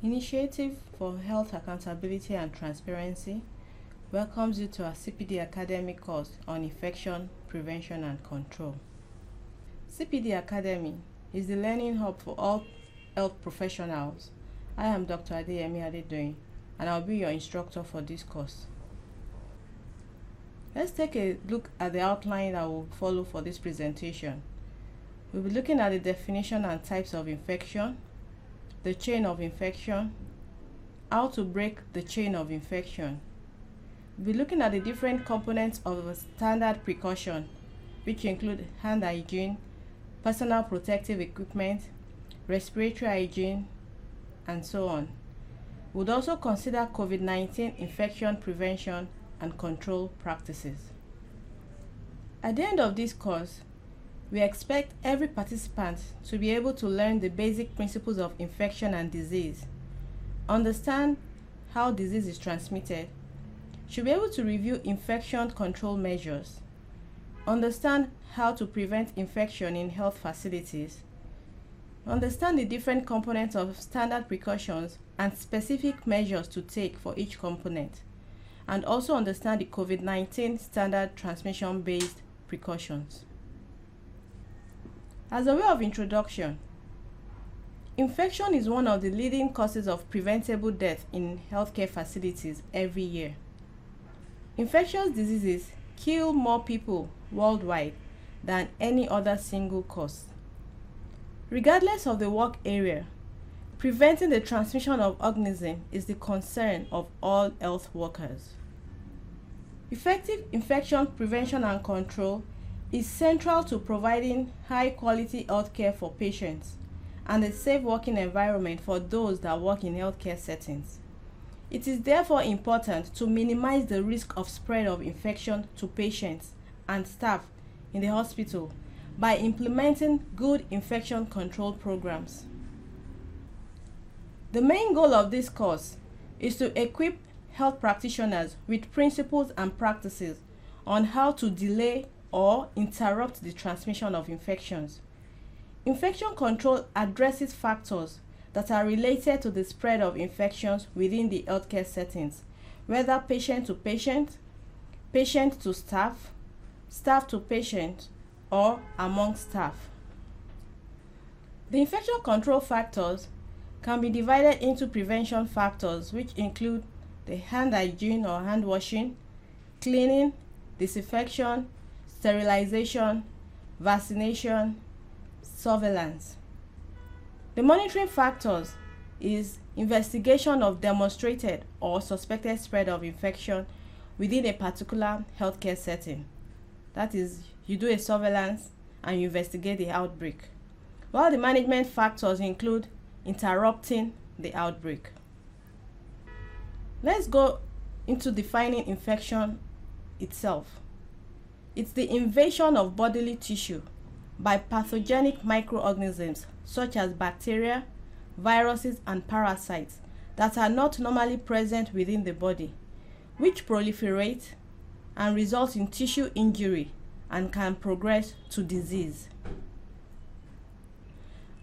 Initiative for Health Accountability and Transparency welcomes you to our CPD Academy course on Infection Prevention and Control. CPD Academy is the learning hub for all health professionals. I am Dr. Adeyemi Adedoyin, and I'll be your instructor for this course. Let's take a look at the outline that will follow for this presentation. We'll be looking at the definition and types of infection, the chain of infection, how to break the chain of infection. We'll be looking at the different components of a standard precaution, which include hand hygiene, personal protective equipment, respiratory hygiene, and so on. We'll also consider COVID-19 infection prevention and control practices. At the end of this course, we expect every participant to be able to learn the basic principles of infection and disease, understand how disease is transmitted, should be able to review infection control measures, understand how to prevent infection in health facilities, understand the different components of standard precautions and specific measures to take for each component, and also understand the COVID-19 standard transmission-based precautions. As a way of introduction, infection is one of the leading causes of preventable death in healthcare facilities every year. Infectious diseases kill more people worldwide than any other single cause. Regardless of the work area, preventing the transmission of organisms is the concern of all health workers. Effective infection prevention and control is central to providing high-quality healthcare for patients and a safe working environment for those that work in healthcare settings. It is therefore important to minimize the risk of spread of infection to patients and staff in the hospital by implementing good infection control programs. The main goal of this course is to equip health practitioners with principles and practices on how to delay or interrupt the transmission of infections. Infection control addresses factors that are related to the spread of infections within the healthcare settings, whether patient to patient, patient to staff, staff to patient, or among staff. The infection control factors can be divided into prevention factors, which include the hand hygiene or hand washing, cleaning, disinfection, sterilization, vaccination, surveillance. The monitoring factors is investigation of demonstrated or suspected spread of infection within a particular healthcare setting. That is, you do a surveillance and you investigate the outbreak. While the management factors include interrupting the outbreak. Let's go into defining infection itself. It's the invasion of bodily tissue by pathogenic microorganisms such as bacteria, viruses, and parasites that are not normally present within the body, which proliferate and result in tissue injury and can progress to disease.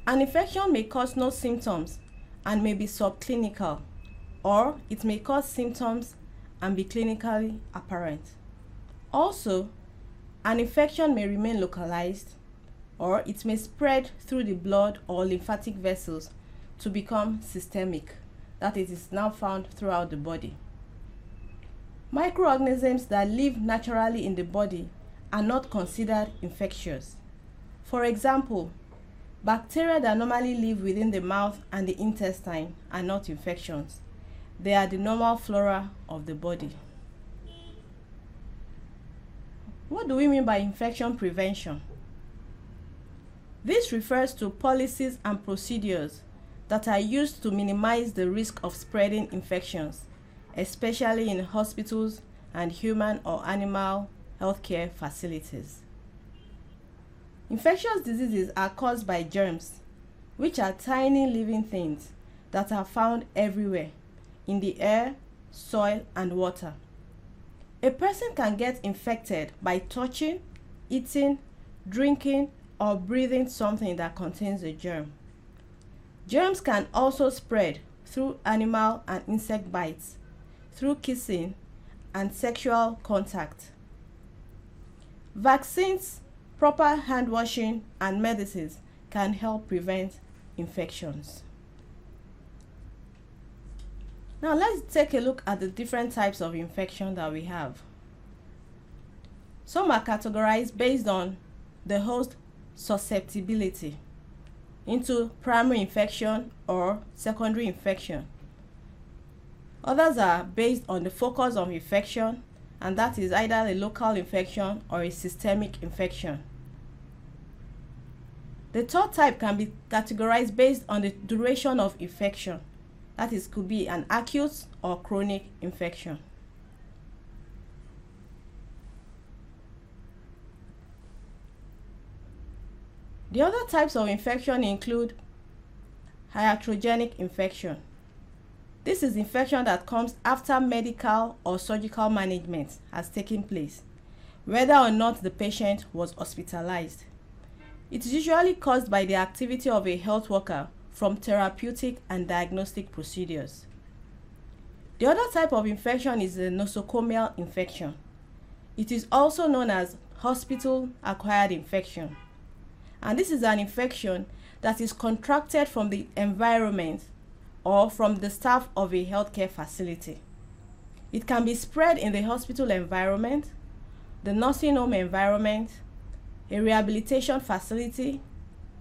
An infection may cause no symptoms and may be subclinical, or it may cause symptoms and be clinically apparent. Also, an infection may remain localized, or it may spread through the blood or lymphatic vessels to become systemic, that it is now found throughout the body. Microorganisms that live naturally in the body are not considered infectious. For example, bacteria that normally live within the mouth and the intestine are not infections. They are the normal flora of the body. What do we mean by infection prevention? This refers to policies and procedures that are used to minimize the risk of spreading infections, especially in hospitals and human or animal healthcare facilities. Infectious diseases are caused by germs, which are tiny living things that are found everywhere in the air, soil, and water. A person can get infected by touching, eating, drinking, or breathing something that contains a germ. Germs can also spread through animal and insect bites, through kissing, and sexual contact. Vaccines, proper hand washing, and medicines can help prevent infections. Now let's take a look at the different types of infection that we have. Some are categorized based on the host susceptibility into primary infection or secondary infection. Others are based on the focus of infection, and that is either a local infection or a systemic infection. The third type can be categorized based on the duration of infection. That is, could be an acute or chronic infection. The other types of infection include iatrogenic infection. This is infection that comes after medical or surgical management has taken place, whether or not the patient was hospitalized. It is usually caused by the activity of a health worker from therapeutic and diagnostic procedures. The other type of infection is a nosocomial infection. It is also known as hospital-acquired infection. And this is an infection that is contracted from the environment or from the staff of a healthcare facility. It can be spread in the hospital environment, the nursing home environment, a rehabilitation facility,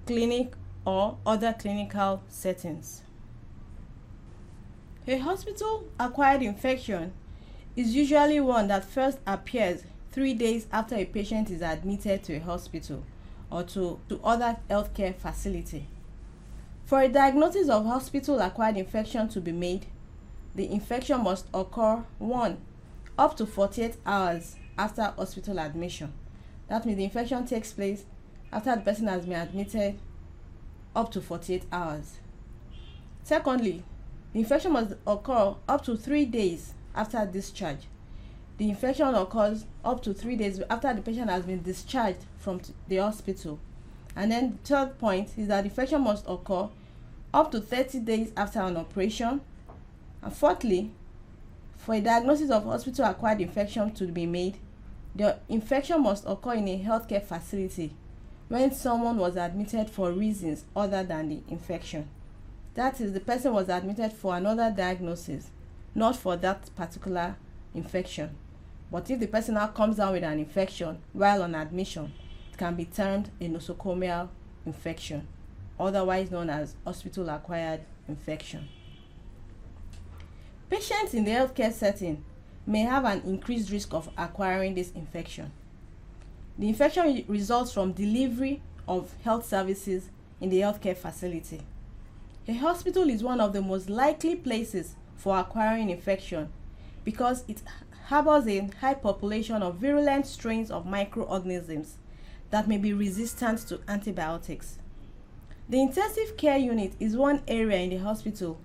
clinic, or other clinical settings. A hospital-acquired infection is usually one that first appears 3 days after a patient is admitted to a hospital or to other healthcare facility. For a diagnosis of hospital-acquired infection to be made, the infection must occur 1. Up to 48 hours after hospital admission. That means the infection takes place after the person has been admitted up to 48 hours. Secondly, the infection must occur up to 3 days after discharge. The infection occurs up to 3 days after the patient has been discharged from the hospital. And then the third point is that the infection must occur up to 30 days after an operation. And fourthly, for a diagnosis of hospital-acquired infection to be made, the infection must occur in a healthcare facility when someone was admitted for reasons other than the infection. That is, the person was admitted for another diagnosis, not for that particular infection. But if the person now comes down with an infection while on admission, it can be termed a nosocomial infection, otherwise known as hospital-acquired infection. Patients in the healthcare setting may have an increased risk of acquiring this infection. The infection results from delivery of health services in the healthcare facility. A hospital is one of the most likely places for acquiring infection because it harbors a high population of virulent strains of microorganisms that may be resistant to antibiotics. The intensive care unit is one area in the hospital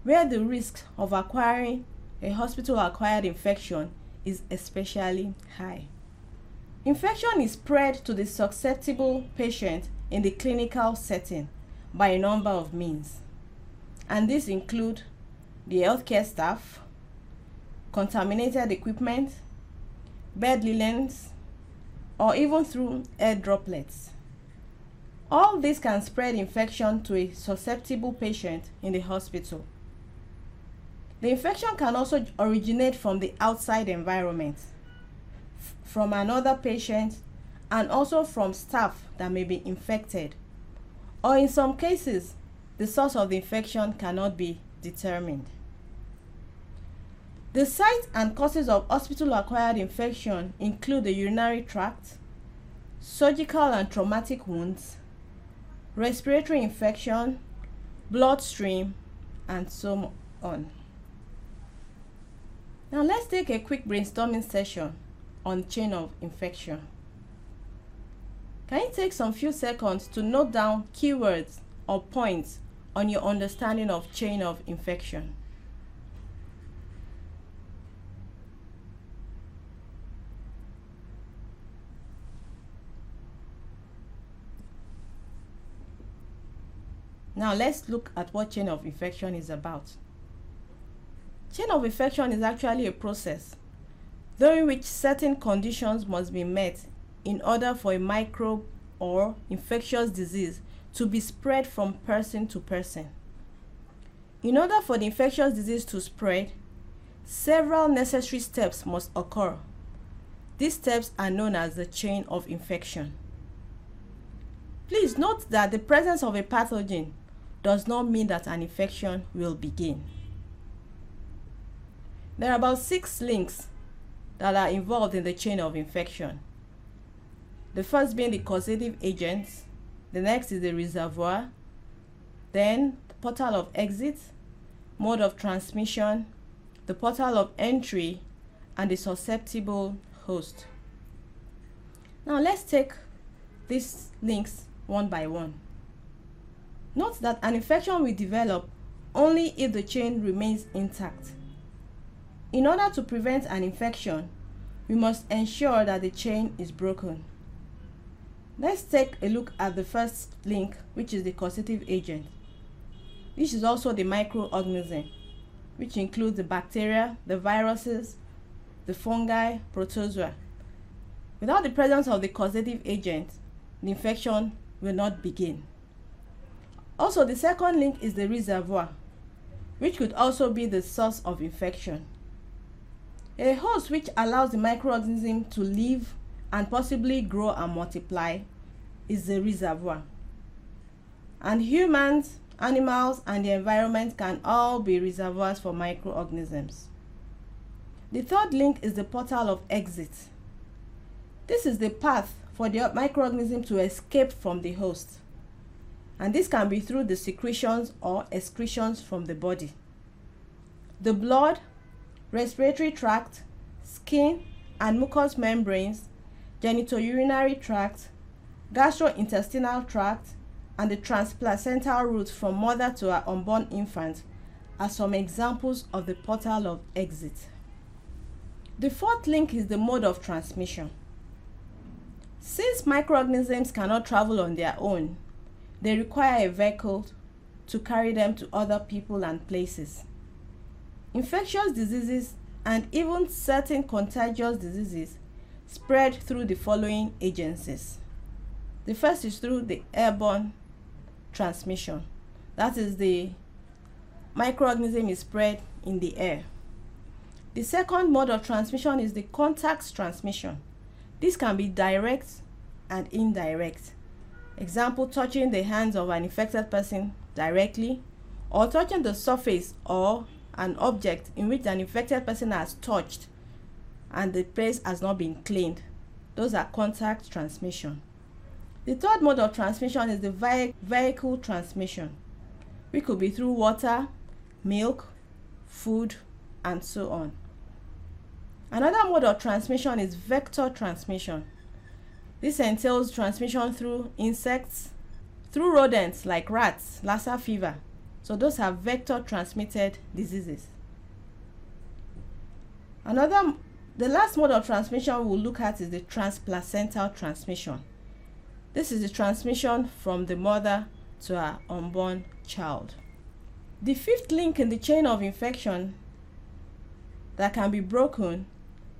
where the risk of acquiring a hospital-acquired infection is especially high. Infection is spread to the susceptible patient in the clinical setting by a number of means, and these include the healthcare staff, contaminated equipment, bed linens, or even through air droplets. All this can spread infection to a susceptible patient in the hospital. The infection can also originate from the outside environment, from another patient, and also from staff that may be infected. Or in some cases, the source of the infection cannot be determined. The site and causes of hospital-acquired infection include the urinary tract, surgical and traumatic wounds, respiratory infection, bloodstream, and so on. Now let's take a quick brainstorming session on chain of infection. Can you take some few seconds to note down keywords or points on your understanding of chain of infection? Now let's look at what chain of infection is about. Chain of infection is actually a process during which certain conditions must be met in order for a microbe or infectious disease to be spread from person to person. In order for the infectious disease to spread, several necessary steps must occur. These steps are known as the chain of infection. Please note that the presence of a pathogen does not mean that an infection will begin. There are about 6 links that are involved in the chain of infection. The first being the causative agents, the next is the reservoir, then the portal of exit, mode of transmission, the portal of entry, and the susceptible host. Now let's take these links one by one. Note that an infection will develop only if the chain remains intact. In order to prevent an infection, we must ensure that the chain is broken. Let's take a look at the first link, which is the causative agent. This is also the microorganism, which includes the bacteria, the viruses, the fungi, protozoa. Without the presence of the causative agent, the infection will not begin. Also, the second link is the reservoir, which could also be the source of infection. A host which allows the microorganism to live and possibly grow and multiply is the reservoir. And humans, animals, and the environment can all be reservoirs for microorganisms. The third link is the portal of exit. This is the path for the microorganism to escape from the host, and this can be through the secretions or excretions from the body. The blood, respiratory tract, skin and mucous membranes, genitourinary tract, gastrointestinal tract, and the transplacental route from mother to her unborn infant are some examples of the portal of exit. The fourth link is the mode of transmission. Since microorganisms cannot travel on their own, they require a vehicle to carry them to other people and places. Infectious diseases and even certain contagious diseases spread through the following agencies. The first is through the airborne transmission. That is, the microorganism is spread in the air. The second mode of transmission is the contact transmission. This can be direct and indirect. Example, touching the hands of an infected person directly, or touching the surface or an object in which an infected person has touched and the place has not been cleaned. Those are contact transmission. The third mode of transmission is the vehicle transmission, which could be through water, milk, food, and so on. Another mode of transmission is vector transmission. This entails transmission through insects, through rodents like rats, Lassa fever. So those are vector transmitted diseases. The last mode of transmission we'll look at is the transplacental transmission. This is the transmission from the mother to her unborn child. The fifth link in the chain of infection that can be broken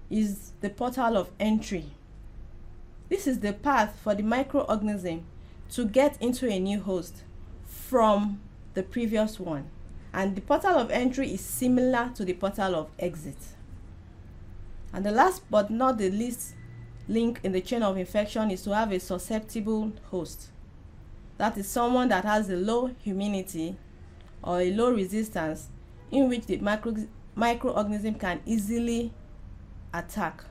is the portal of entry. This is the path for the microorganism to get into a new host from the previous one, and the portal of entry is similar to the portal of exit. And the last but not the least link in the chain of infection is to have a susceptible host. That is someone that has a low immunity or a low resistance in which the microorganism can easily attack.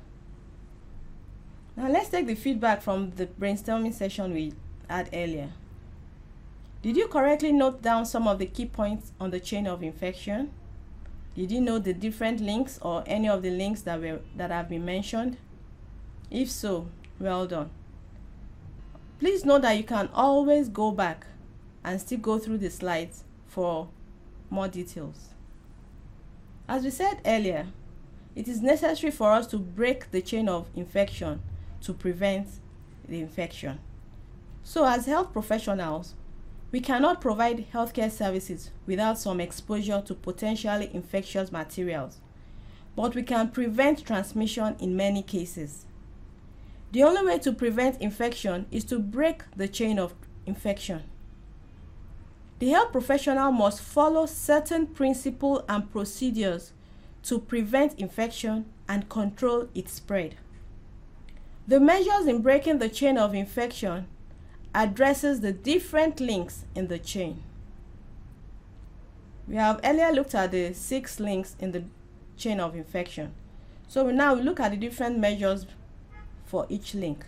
Now let's take the feedback from the brainstorming session we had earlier. Did you correctly note down some of the key points on the chain of infection? Did you know the different links or any of the links that have been mentioned? If so, well done. Please know that you can always go back and still go through the slides for more details. As we said earlier, it is necessary for us to break the chain of infection to prevent the infection. So as health professionals, We cannot provide healthcare services without some exposure to potentially infectious materials, but we can prevent transmission in many cases. The only way to prevent infection is to break the chain of infection. The health professional must follow certain principles and procedures to prevent infection and control its spread. The measures in breaking the chain of infection addresses the different links in the chain. We have earlier looked at the 6 links in the chain of infection. So now we look at the different measures for each link.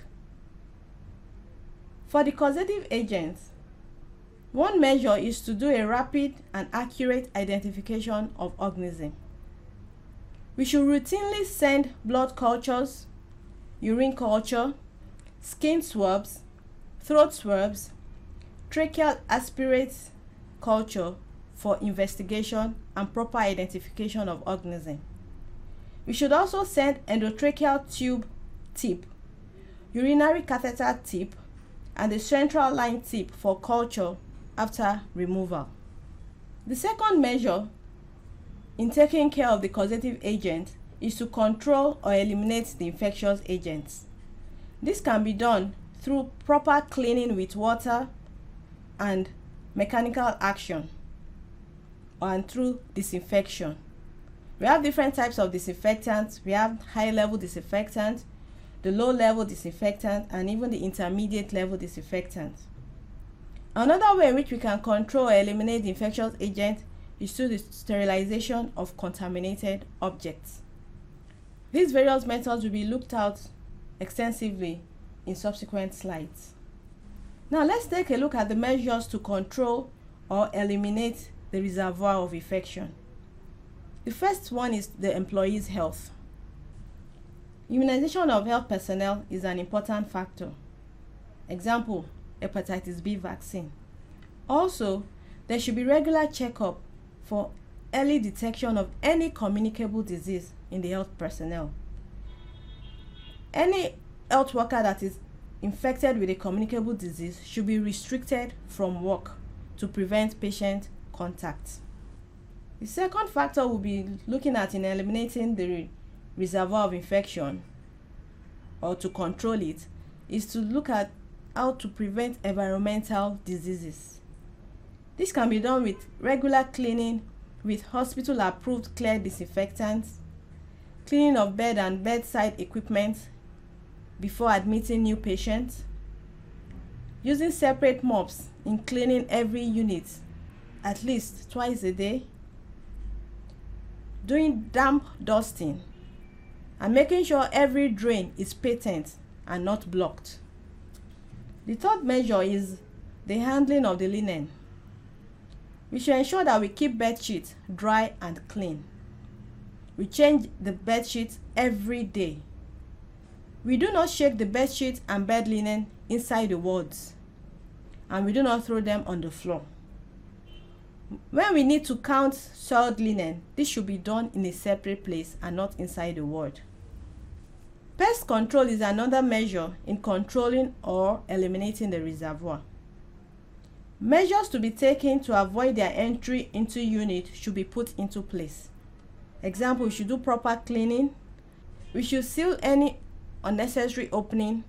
For the causative agents, one measure is to do a rapid and accurate identification of organism. We should routinely send blood cultures, urine culture, skin swabs, throat swabs, tracheal aspirate culture for investigation and proper identification of organism. We should also send endotracheal tube tip, urinary catheter tip, and the central line tip for culture after removal. The second measure in taking care of the causative agent is to control or eliminate the infectious agents. This can be done through proper cleaning with water and mechanical action, and through disinfection. We have different types of disinfectants. We have high-level disinfectant, the low-level disinfectant, and even the intermediate-level disinfectant. Another way in which we can control or eliminate the infectious agent is through the sterilization of contaminated objects. These various methods will be looked at extensively in subsequent slides. Now let's take a look at the measures to control or eliminate the reservoir of infection. The first one is the employee's health. Immunization of health personnel is an important factor. Example, hepatitis B vaccine. Also, there should be regular checkup for early detection of any communicable disease in the health personnel. Any health worker that is infected with a communicable disease should be restricted from work to prevent patient contact. The second factor we'll be looking at in eliminating the reservoir of infection or to control it is to look at how to prevent environmental diseases. This can be done with regular cleaning with hospital approved clear disinfectants, cleaning of bed and bedside equipment before admitting new patients, using separate mops in cleaning every unit at least twice a day, doing damp dusting, and making sure every drain is patent and not blocked. The third measure is the handling of the linen. We should ensure that we keep bed sheets dry and clean. We change the bed sheets every day. We do not shake the bed sheets and bed linen inside the wards, and we do not throw them on the floor. When we need to count soiled linen, this should be done in a separate place and not inside the ward. Pest control is another measure in controlling or eliminating the reservoir. Measures to be taken to avoid their entry into unit should be put into place. Example, we should do proper cleaning. We should seal any unnecessary opening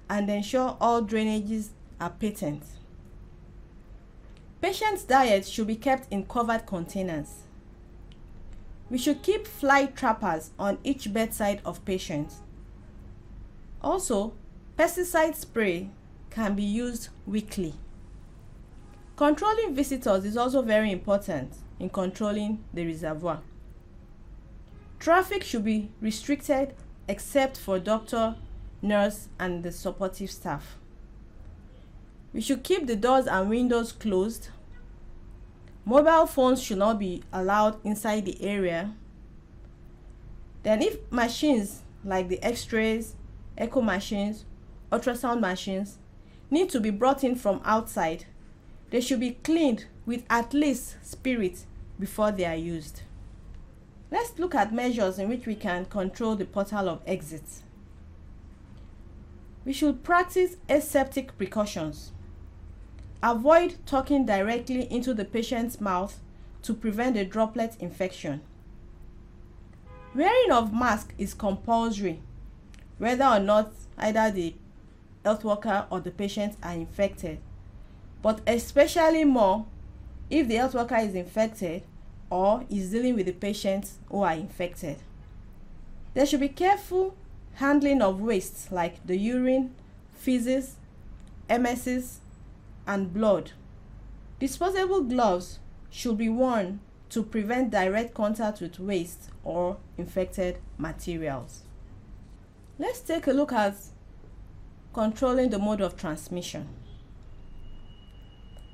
and ensure all drainages are patent. Patients' diet should be kept in covered containers. We should keep fly trappers on each bedside of patients. Also, pesticide spray can be used weekly. Controlling visitors is also very important in controlling the reservoir. Traffic should be restricted except for doctor, nurse, and the supportive staff. We should keep the doors and windows closed. Mobile phones should not be allowed inside the area. Then if machines like the x-rays, echo machines, ultrasound machines need to be brought in from outside, they should be cleaned with at least spirit before they are used. Let's look at measures in which we can control the portal of exit. We should practice aseptic precautions. Avoid talking directly into the patient's mouth to prevent a droplet infection. Wearing of mask is compulsory, whether or not either the health worker or the patient are infected, but especially more if the health worker is infected or is dealing with the patients who are infected. There should be careful handling of waste like the urine, feces, emesis, and blood. Disposable gloves should be worn to prevent direct contact with waste or infected materials. Let's take a look at controlling the mode of transmission.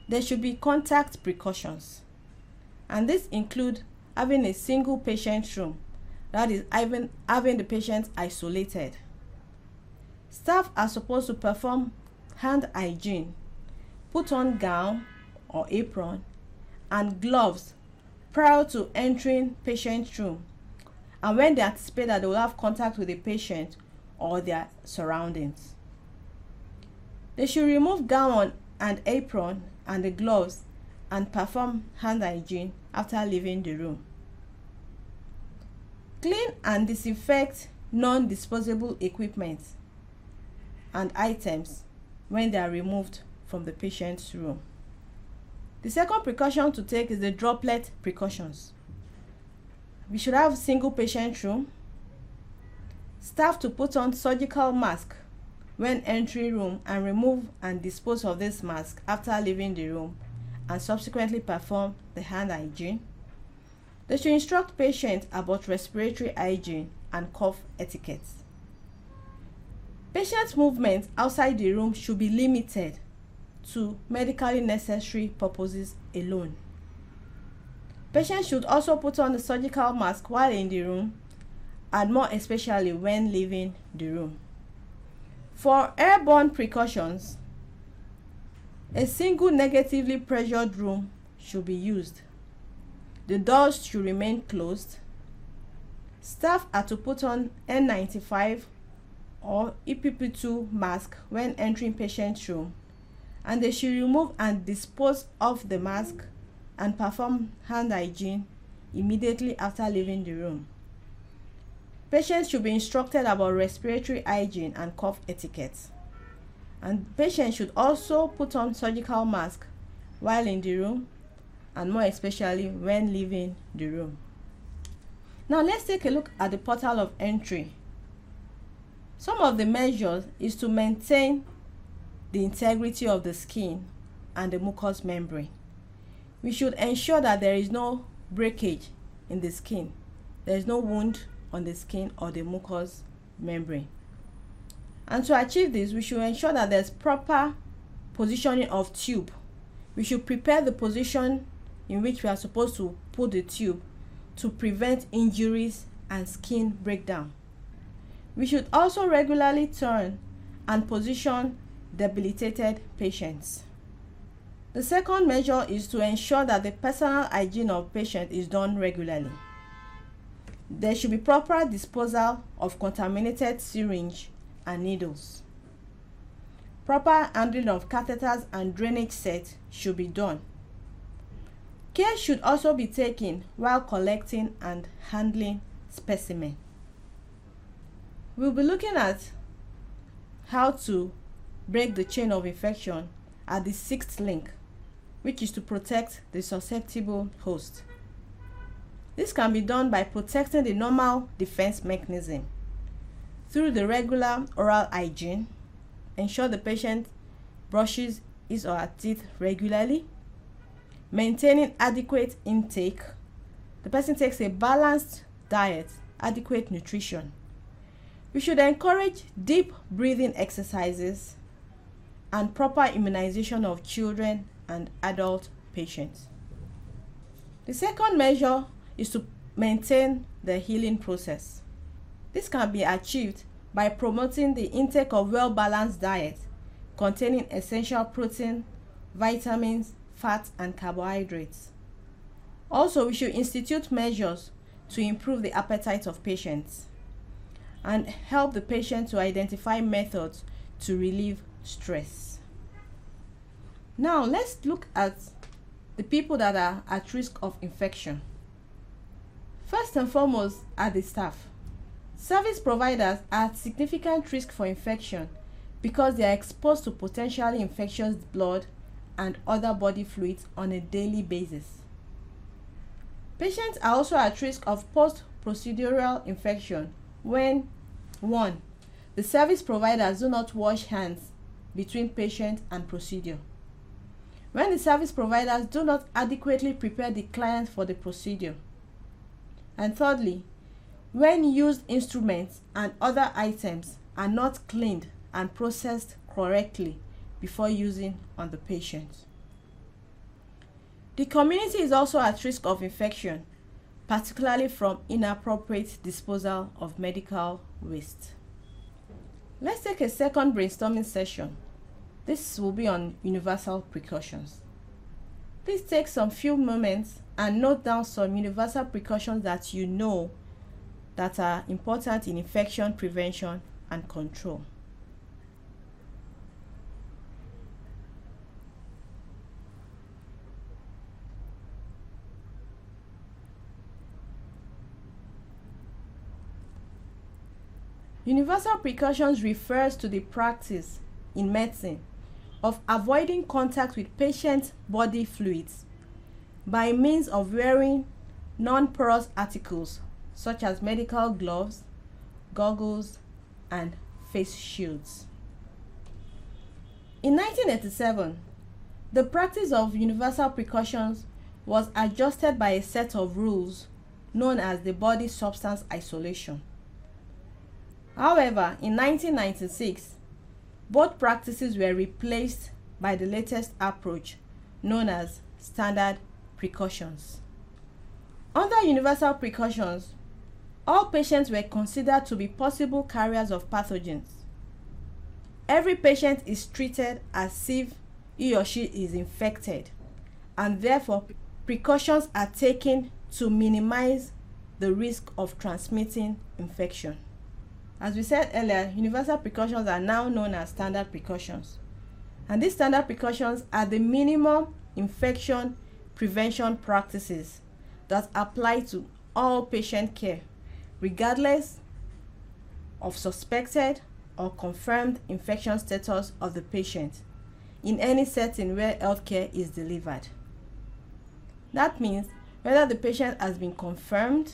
There should be contact precautions, and this include having a single patient room, that is having the patient isolated. Staff are supposed to perform hand hygiene, put on gown or apron and gloves prior to entering patient room and when they anticipate that they will have contact with the patient or their surroundings. They should remove gown and apron and the gloves and perform hand hygiene after leaving the room. Clean and disinfect non-disposable equipment and items when they are removed from the patient's room. The second precaution to take is the droplet precautions. We should have single patient room. Staff to put on surgical mask when entering room and remove and dispose of this mask after leaving the room and subsequently perform the hand hygiene. They should instruct patients about respiratory hygiene and cough etiquette. Patient movement outside the room should be limited to medically necessary purposes alone. Patients should also put on the surgical mask while in the room and more especially when leaving the room. For airborne precautions, a single negatively pressured room should be used. The doors should remain closed. Staff are to put on N95 or EPP2 mask when entering patient's room, and they should remove and dispose of the mask and perform hand hygiene immediately after leaving the room. Patients should be instructed about respiratory hygiene and cough etiquette. And patients should also put on surgical mask while in the room and more especially when leaving the room. Now let's take a look at the portal of entry. Some of the measures is to maintain the integrity of the skin and the mucous membrane. We should ensure that there is no breakage in the skin. There is no wound on the skin or the mucous membrane. And to achieve this, we should ensure that there's proper positioning of tube. We should prepare the position in which we are supposed to put the tube to prevent injuries and skin breakdown. We should also regularly turn and position debilitated patients. The second measure is to ensure that the personal hygiene of patient is done regularly. There should be proper disposal of contaminated syringe and needles. Proper handling of catheters and drainage sets should be done. Care should also be taken while collecting and handling specimen. We'll be looking at how to break the chain of infection at the sixth link, which is to protect the susceptible host. This can be done by protecting the normal defense mechanism through the regular oral hygiene. Ensure the patient brushes his or her teeth regularly. Maintaining adequate intake. The person takes a balanced diet, adequate nutrition. We should encourage deep breathing exercises and proper immunization of children and adult patients. The second measure is to maintain the healing process. This can be achieved by promoting the intake of well-balanced diet containing essential protein, vitamins, fats, and carbohydrates. Also, we should institute measures to improve the appetite of patients and help the patient to identify methods to relieve stress. Now let's look at the people that are at risk of infection. First and foremost are the staff. Service providers are at significant risk for infection because they are exposed to potentially infectious blood and other body fluids on a daily basis. Patients are also at risk of post-procedural infection when 1. The service providers do not wash hands between patient and procedure. When the service providers do not adequately prepare the client for the procedure. And thirdly, when used instruments and other items are not cleaned and processed correctly before using on the patient. The community is also at risk of infection, particularly from inappropriate disposal of medical waste. Let's take a second brainstorming session. This will be on universal precautions. Please take some few moments and note down some universal precautions that you know that are important in infection prevention and control. Universal precautions refers to the practice in medicine of avoiding contact with patient body fluids by means of wearing non-porous articles such as medical gloves, goggles, and face shields. In 1987, the practice of universal precautions was adjusted by a set of rules known as the body substance isolation. However, in 1996, both practices were replaced by the latest approach known as standard precautions. Under universal precautions, all patients were considered to be possible carriers of pathogens. Every patient is treated as if he or she is infected, and therefore precautions are taken to minimize the risk of transmitting infection. As we said earlier, universal precautions are now known as standard precautions. And these standard precautions are the minimum infection prevention practices that apply to all patient care, regardless of suspected or confirmed infection status of the patient in any setting where healthcare is delivered. That means whether the patient has been confirmed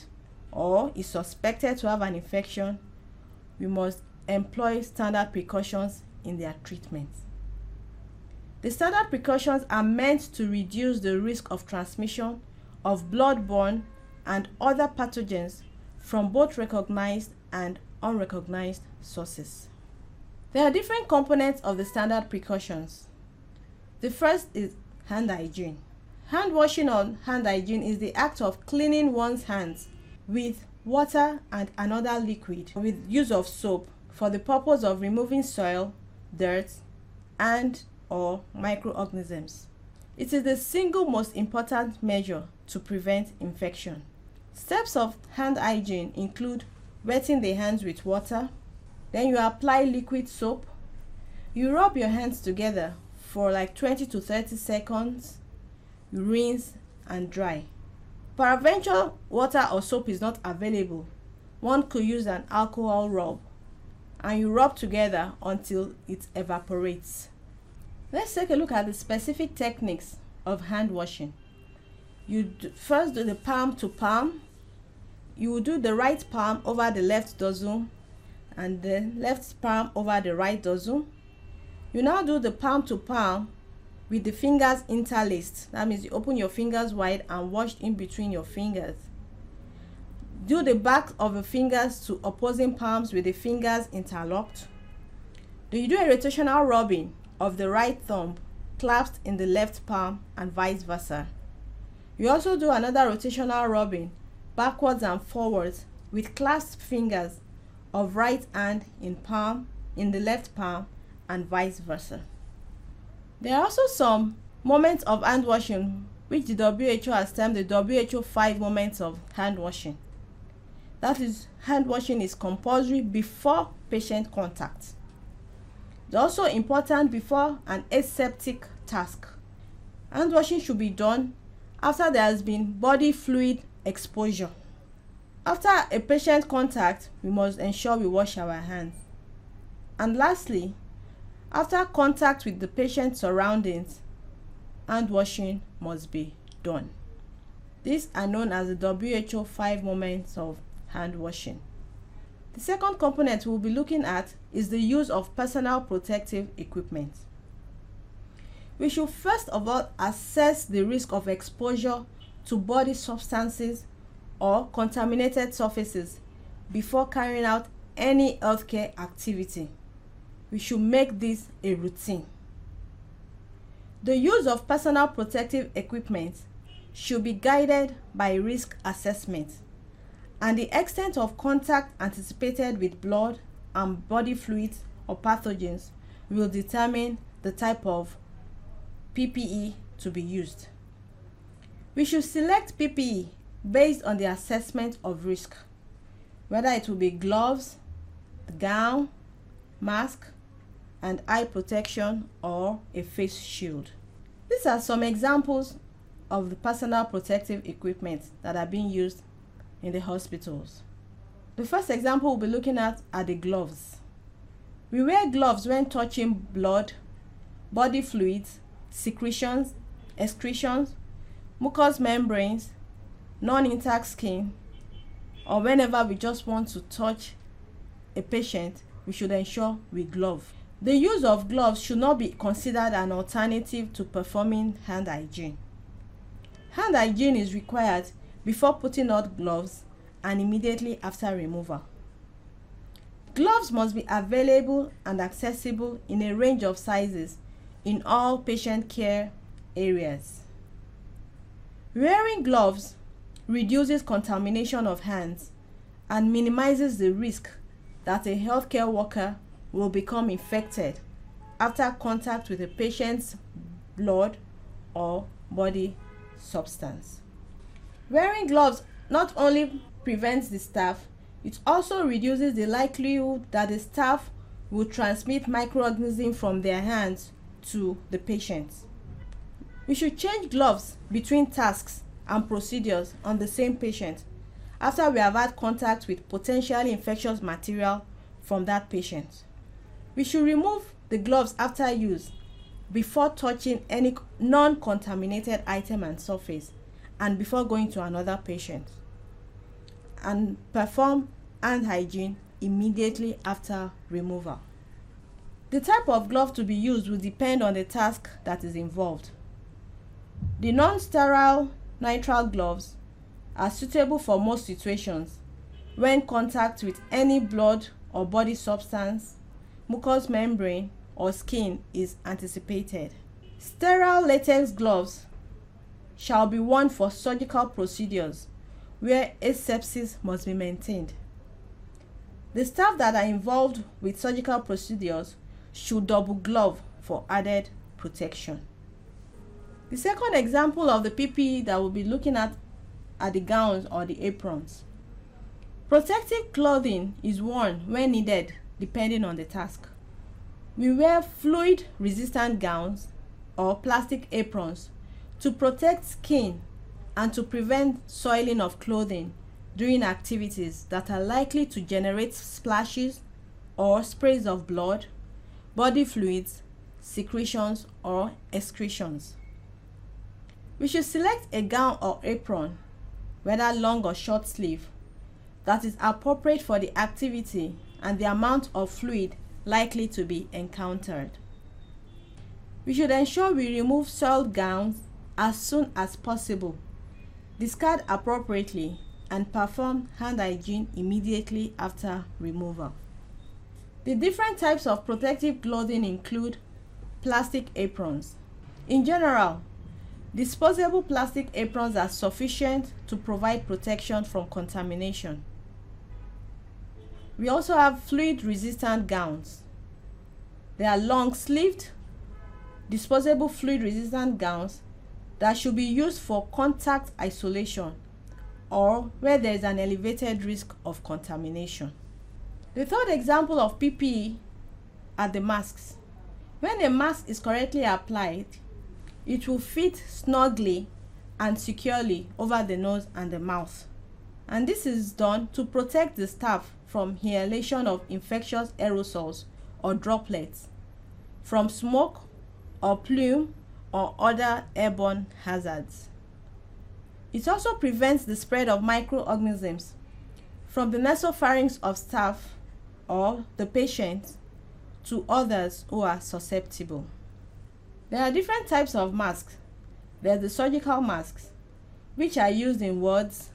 or is suspected to have an infection, we must employ standard precautions in their treatment. The standard precautions are meant to reduce the risk of transmission of blood-borne and other pathogens from both recognized and unrecognized sources. There are different components of the standard precautions. The first is hand hygiene. Hand washing or hand hygiene is the act of cleaning one's hands with water and another liquid with use of soap for the purpose of removing soil, dirt, and or microorganisms. It is the single most important measure to prevent infection. Steps of hand hygiene include wetting the hands with water, then you apply liquid soap, you rub your hands together for like 20 to 30 seconds, you rinse and dry. Peradventure, water or soap is not available, one could use an alcohol rub, and you rub together until it evaporates. Let's take a look at the specific techniques of hand washing. You first do the palm to palm. You will do the right palm over the left dorsum and the left palm over the right dorsum. You now do the palm to palm with the fingers interlaced. That means you open your fingers wide and wash in between your fingers. Do the back of the fingers to opposing palms with the fingers interlocked. Then you do a rotational rubbing of the right thumb clasped in the left palm and vice versa. You also do another rotational rubbing backwards and forwards with clasped fingers of right hand in the left palm and vice versa. There are also some moments of hand washing which the WHO has termed the WHO 5 moments of hand washing. That is, hand washing is compulsory before patient contact. It's also important before an aseptic task. Hand washing should be done after there has been body fluid exposure. After a patient contact, we must ensure we wash our hands. And lastly, after contact with the patient's surroundings, hand washing must be done. These are known as the WHO 5 moments of hand washing. The second component we'll be looking at is the use of personal protective equipment. We should first of all assess the risk of exposure to body substances or contaminated surfaces before carrying out any healthcare activity. We should make this a routine. The use of personal protective equipment should be guided by risk assessment, and the extent of contact anticipated with blood and body fluids or pathogens will determine the type of PPE to be used. We should select PPE based on the assessment of risk, whether it will be gloves, gown, mask, and eye protection, or a face shield. These are some examples of the personal protective equipment that are being used in the hospitals. The first example we'll be looking at are the gloves. We wear gloves when touching blood, body fluids, secretions, excretions, mucous membranes, non-intact skin, or whenever we just want to touch a patient, we should ensure we glove. The use of gloves should not be considered an alternative to performing hand hygiene. Hand hygiene is required before putting on gloves and immediately after removal. Gloves must be available and accessible in a range of sizes in all patient care areas. Wearing gloves reduces contamination of hands and minimizes the risk that a healthcare worker will become infected after contact with a patient's blood or body substance. Wearing gloves not only prevents the staff, it also reduces the likelihood that the staff will transmit microorganisms from their hands to the patient. We should change gloves between tasks and procedures on the same patient after we have had contact with potentially infectious material from that patient. We should remove the gloves after use before touching any non-contaminated item and surface, and before going to another patient, and perform hand hygiene immediately after removal. The type of glove to be used will depend on the task that is involved. The non-sterile nitrile gloves are suitable for most situations when contact with any blood or body substance, mucous membrane, or skin is anticipated. Sterile latex gloves shall be worn for surgical procedures where asepsis must be maintained. The staff that are involved with surgical procedures should double glove for added protection. The second example of the PPE that we'll be looking at are the gowns or the aprons. Protective clothing is worn when needed depending on the task. We wear fluid-resistant gowns or plastic aprons to protect skin and to prevent soiling of clothing during activities that are likely to generate splashes or sprays of blood, body fluids, secretions, or excretions. We should select a gown or apron, whether long or short sleeve, that is appropriate for the activity and the amount of fluid likely to be encountered. We should ensure we remove soiled gowns as soon as possible, discard appropriately, and perform hand hygiene immediately after removal. The different types of protective clothing include plastic aprons. In general, disposable plastic aprons are sufficient to provide protection from contamination. We also have fluid-resistant gowns. They are long-sleeved, disposable fluid-resistant gowns that should be used for contact isolation or where there is an elevated risk of contamination. The third example of PPE are the masks. When a mask is correctly applied, It will fit snugly and securely over the nose and the mouth. And this is done to protect the staff from inhalation of infectious aerosols or droplets, from smoke or plume or other airborne hazards. It also prevents the spread of microorganisms from the nasopharynx of staff or the patient to others who are susceptible. There are different types of masks. There's the surgical masks, which are used in wards,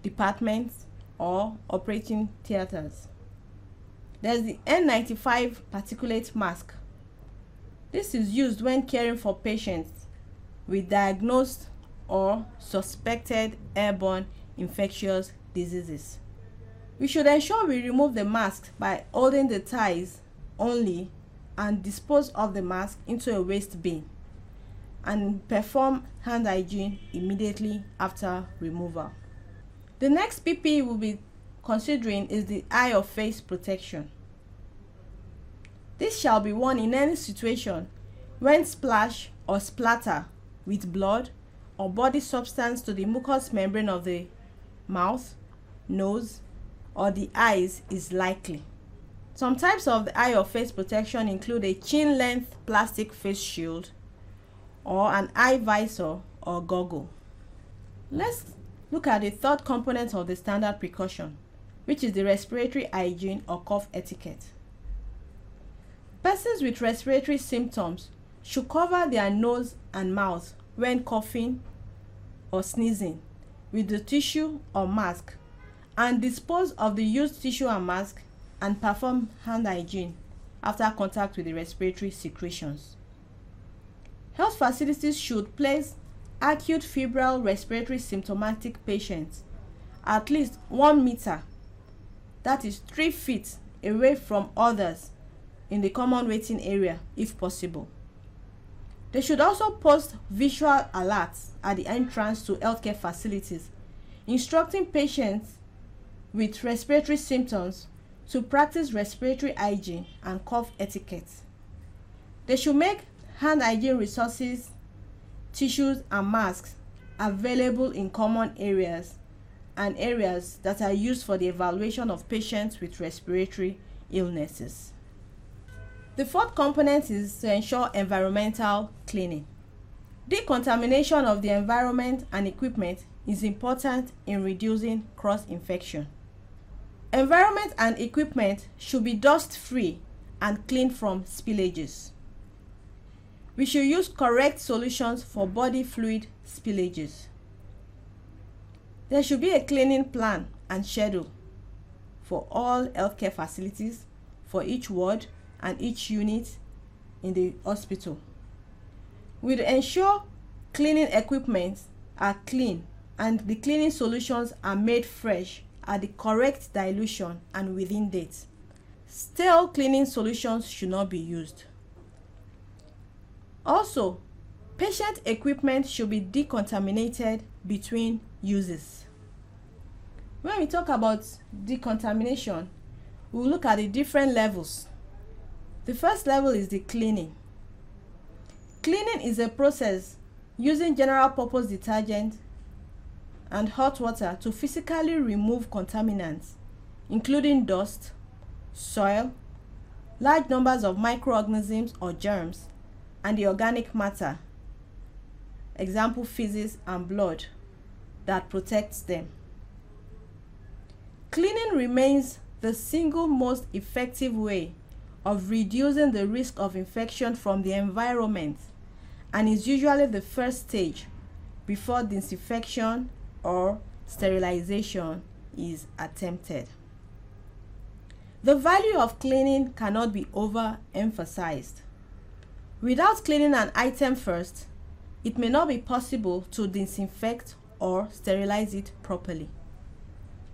departments, or operating theaters. There's the N95 particulate mask. This is used when caring for patients with diagnosed or suspected airborne infectious diseases. We should ensure we remove the mask by holding the ties only and dispose of the mask into a waste bin and perform hand hygiene immediately after removal. The next PPE we'll be considering is the eye or face protection. This shall be worn in any situation when splash or splatter with blood or body substance to the mucous membrane of the mouth, nose, or the eyes is likely. Some types of the eye or face protection include a chin-length plastic face shield or an eye visor or goggle. Let's look at the third component of the standard precaution, which is the respiratory hygiene or cough etiquette. Persons with respiratory symptoms should cover their nose and mouth when coughing or sneezing with the tissue or mask and dispose of the used tissue and mask and perform hand hygiene after contact with the respiratory secretions. Health facilities should place acute febrile respiratory symptomatic patients at least 1 meter, that is 3 feet, away from others in the common waiting area if possible. They should also post visual alerts at the entrance to healthcare facilities, instructing patients with respiratory symptoms to practice respiratory hygiene and cough etiquette. They should make hand hygiene resources, tissues, and masks available in common areas and areas that are used for the evaluation of patients with respiratory illnesses. The fourth component is to ensure environmental cleaning. Decontamination of the environment and equipment is important in reducing cross-infection. Environment and equipment should be dust-free and clean from spillages. We should use correct solutions for body fluid spillages. There should be a cleaning plan and schedule for all healthcare facilities, for each ward and each unit in the hospital. We will ensure cleaning equipment are clean and the cleaning solutions are made fresh at the correct dilution and within date. Stale cleaning solutions should not be used. Also, patient equipment should be decontaminated between uses. When we talk about decontamination, we will look at the different levels. The first level is the cleaning. Cleaning is a process using general purpose detergent and hot water to physically remove contaminants, including dust, soil, large numbers of microorganisms or germs, and the organic matter, example feces and blood, that protects them. Cleaning remains the single most effective way of reducing the risk of infection from the environment and is usually the first stage before disinfection or sterilization is attempted. The value of cleaning cannot be overemphasized. Without cleaning an item first, it may not be possible to disinfect or sterilize it properly.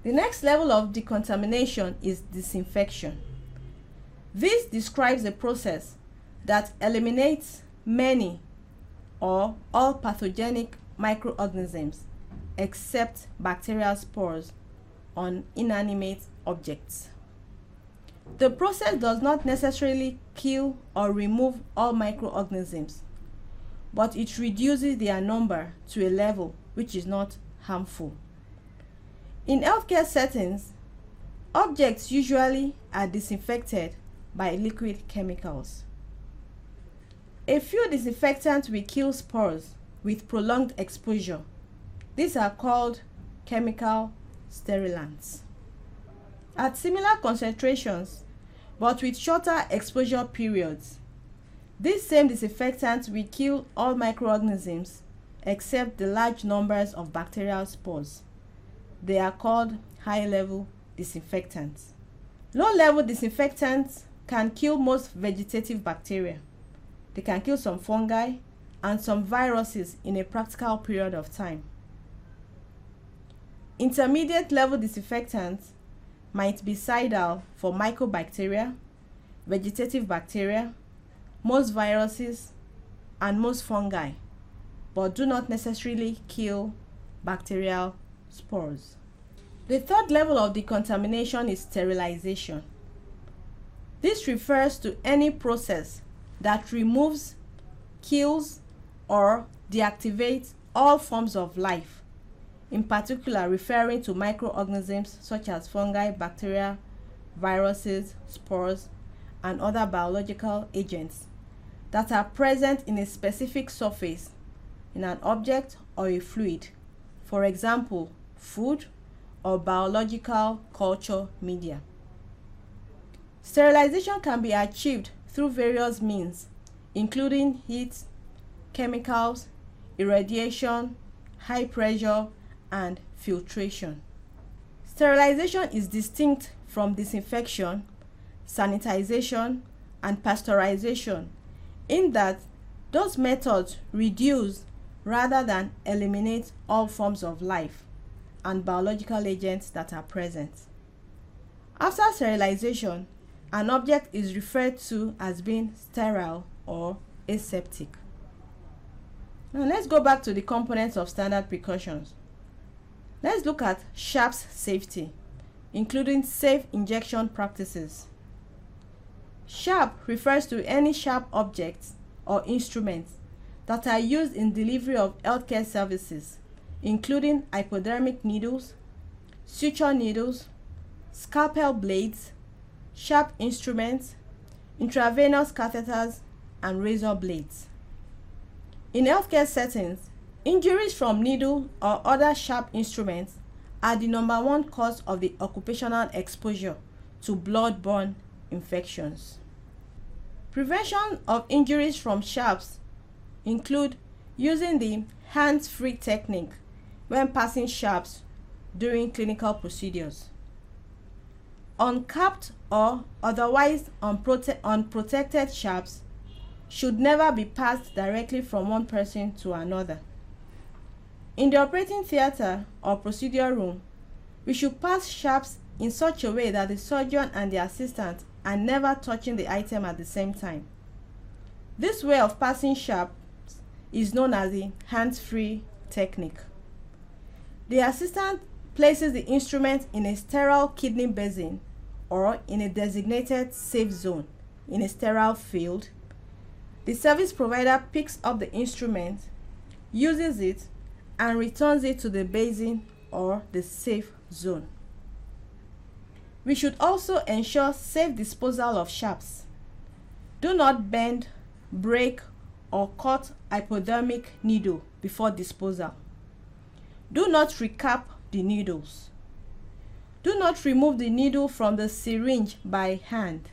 The next level of decontamination is disinfection. This describes a process that eliminates many or all pathogenic microorganisms except bacterial spores on inanimate objects. The process does not necessarily kill or remove all microorganisms, but it reduces their number to a level which is not harmful. In healthcare settings, objects usually are disinfected by liquid chemicals. A few disinfectants will kill spores with prolonged exposure. These are called chemical sterilants. At similar concentrations, but with shorter exposure periods, these same disinfectants will kill all microorganisms except the large numbers of bacterial spores. They are called high-level disinfectants. Low-level disinfectants can kill most vegetative bacteria. They can kill some fungi and some viruses in a practical period of time. Intermediate level disinfectants might be Cidal for mycobacteria, vegetative bacteria, most viruses, and most fungi, but do not necessarily kill bacterial spores. The third level of decontamination is sterilization. This refers to any process that removes, kills, or deactivates all forms of life, in particular referring to microorganisms such as fungi, bacteria, viruses, spores, and other biological agents that are present in a specific surface, in an object or a fluid, for example, food or biological culture media. Sterilization can be achieved through various means, including heat, chemicals, irradiation, high pressure, and filtration. Sterilization is distinct from disinfection, sanitization, and pasteurization in that those methods reduce rather than eliminate all forms of life and biological agents that are present. After sterilization, an object is referred to as being sterile or aseptic. Now let's go back to the components of standard precautions. Let's look at SHAPS safety, including safe injection practices. SHAP refers to any sharp objects or instruments that are used in delivery of healthcare services, including hypodermic needles, suture needles, scalpel blades, sharp instruments, intravenous catheters, and razor blades. In healthcare settings, injuries from needle or other sharp instruments are the number one cause of the occupational exposure to blood-borne infections. Prevention of injuries from sharps include using the hands-free technique when passing sharps during clinical procedures. Uncapped or otherwise unprotected sharps should never be passed directly from one person to another. In the operating theater or procedure room, we should pass sharps in such a way that the surgeon and the assistant are never touching the item at the same time. This way of passing sharps is known as the hands-free technique. The assistant places the instrument in a sterile kidney basin or in a designated safe zone in a sterile field. The service provider picks up the instrument, uses it, and returns it to the basin or the safe zone. We should also ensure safe disposal of sharps. Do not bend, break, or cut hypodermic needle before disposal. Do not recap the needles. Do not remove the needle from the syringe by hand.